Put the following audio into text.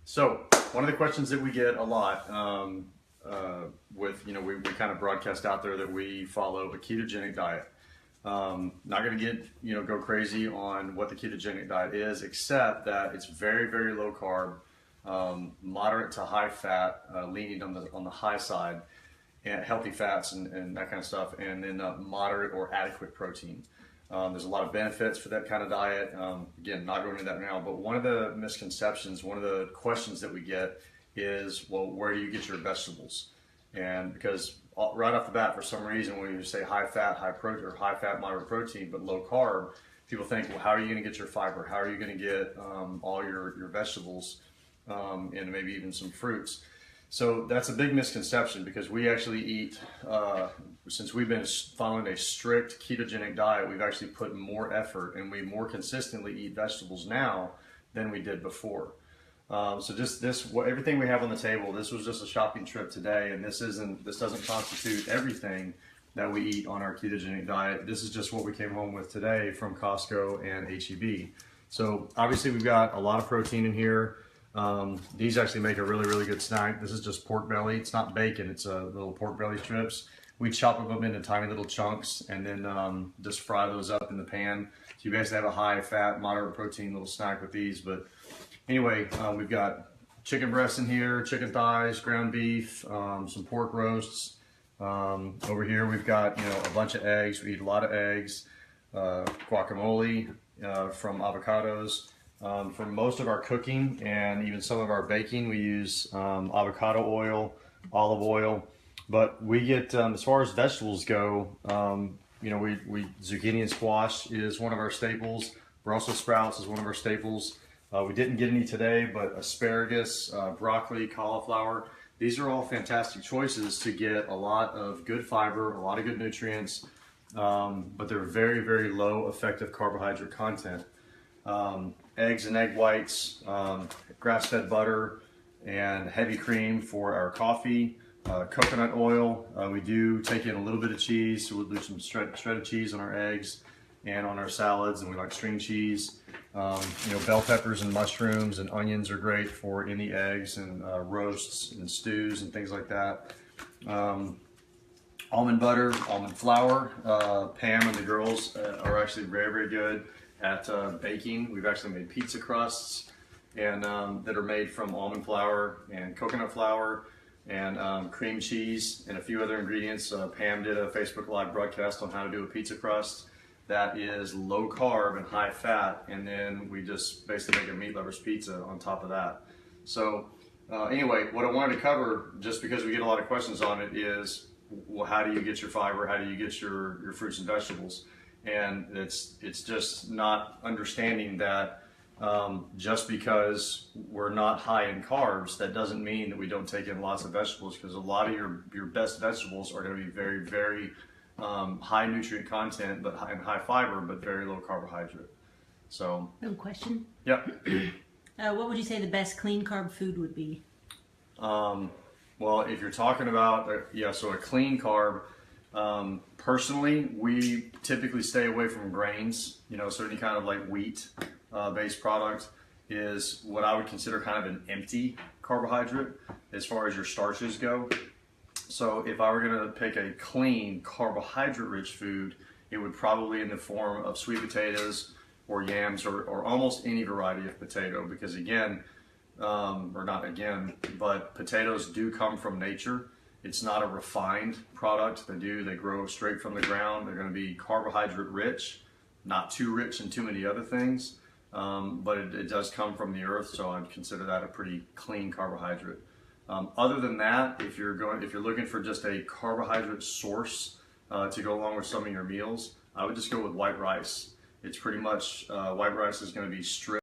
So one of the questions that we get a lot we kind of broadcast out there that we follow a ketogenic diet. Not going to get, go crazy on what the ketogenic diet is, except that it's very, very low carb, moderate to high fat, leaning on the high side, and healthy fats and that kind of stuff, and then moderate or adequate protein. There's a lot of benefits for that kind of diet. Again, not going into that now, but one of the misconceptions, one of the questions that we get is, well, where do you get your vegetables? And because right off the bat, for some reason, when you say high fat, high protein, or high fat, moderate protein, but low carb, people think, well, how are you going to get your fiber? How are you going to get all your vegetables and maybe even some fruits? So that's a big misconception, because we actually eat, since we've been following a strict ketogenic diet, we've actually put more effort and we more consistently eat vegetables now than we did before. So just everything we have on the table, this was just a shopping trip today, and this doesn't constitute everything that we eat on our ketogenic diet. This is just what we came home with today from Costco and H-E-B. So obviously we've got a lot of protein in here. These actually make a really, really good snack. This is just pork belly. It's not bacon, it's little pork belly strips. We chop them into tiny little chunks and then just fry those up in the pan. So you basically have a high fat, moderate protein little snack with these. But anyway, we've got chicken breasts in here, chicken thighs, ground beef, some pork roasts. Over here we've got a bunch of eggs. We eat a lot of eggs, guacamole from avocados. For most of our cooking and even some of our baking, we use avocado oil, olive oil. But we get, as far as vegetables go, zucchini and squash is one of our staples. Brussels sprouts is one of our staples. We didn't get any today, but asparagus, broccoli, cauliflower, these are all fantastic choices to get a lot of good fiber, a lot of good nutrients, but they're very, very low effective carbohydrate content. Eggs and egg whites, grass-fed butter, and heavy cream for our coffee, coconut oil. We do take in a little bit of cheese, so we'll do some shredded cheese on our eggs and on our salads, and we like string cheese. Bell peppers and mushrooms and onions are great for in the eggs and roasts and stews and things like that. Almond butter, almond flour. Pam and the girls are actually very, very good at baking. We've actually made pizza crusts and that are made from almond flour and coconut flour and cream cheese and a few other ingredients. Pam did a Facebook Live broadcast on how to do a pizza crust that is low carb and high fat, and then we just basically make a meat lover's pizza on top of that. So anyway, what I wanted to cover, just because we get a lot of questions on it, is, well, how do you get your fiber? How do you get your fruits and vegetables? And it's just not understanding that just because we're not high in carbs, that doesn't mean that we don't take in lots of vegetables, because a lot of your best vegetables are going to be very, very high nutrient content, and high fiber, but very low carbohydrate. So. No question. Yep. What would you say the best clean carb food would be? Well, if you're talking about so a clean carb. Personally, we typically stay away from grains. So any kind of like wheat based product is what I would consider kind of an empty carbohydrate as far as your starches go. So if I were going to pick a clean carbohydrate rich food, it would probably in the form of sweet potatoes or yams or almost any variety of potato, because again, or not again, but potatoes do come from nature. It's not a refined product. They grow straight from the ground. They're going to be carbohydrate rich, not too rich in too many other things, but it does come from the earth, so I'd consider that a pretty clean carbohydrate. Other than that, if you're looking for just a carbohydrate source to go along with some of your meals, I would just go with white rice. It's pretty much white rice is going to be stripped